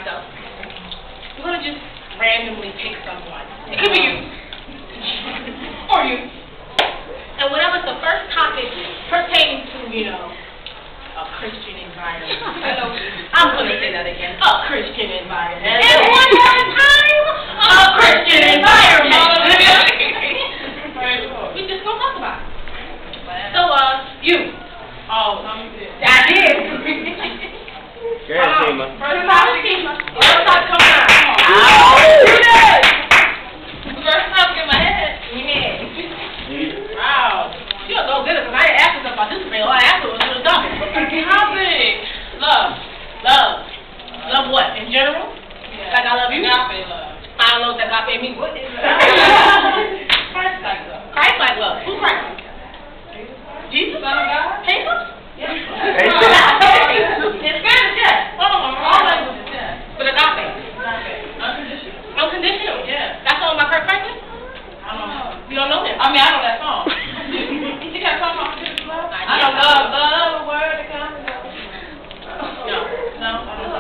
myself. We're going to just randomly pick someone. It could be you. Or you. And whatever the first topic pertains to, you know, a Christian environment. I'm going to say that again. A Christian environment. And one more time, a Christian environment. We just going to talk about it. So, you. Oh, I did. Go ahead, Tima. First topic, Tima. First topic, come on. First topic in my head. Yeah. Wow. She was so good because I didn't ask her about this thing. All I asked her was what topic. Topic. Love. Love. Love what? In general? Yeah. Like I love you? Agape love. I don't know what agape means. What is that? Christ-like love. Christ-like love. Who's Christ? Jesus? Son of God? Jesus? Yeah. In Spanish, yeah. All languages, yeah. But agape. Unconditional. Unconditional? Yeah. That's all my first person? I don't know. You don't know him? I mean, I know that song. You got a song on Unconditional Love? I don't love, word that comes. No.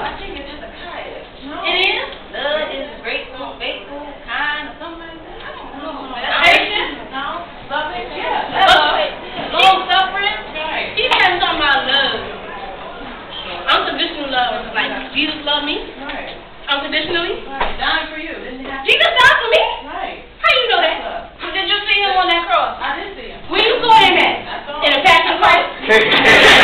I think it's just a kind. No. It is? Love is grateful, faithful, kind, or something like that. I don't know. Patient? No. Loving? Yeah. Long suffering? Right. He's saying something about love. Unconditional love is like Jesus loved me. Right. Unconditionally. Right. Dying for you. Jesus died for me? Right. How you know that? Did you see him on that cross? I did see him. Where you saw him at? In the Passion of Christ?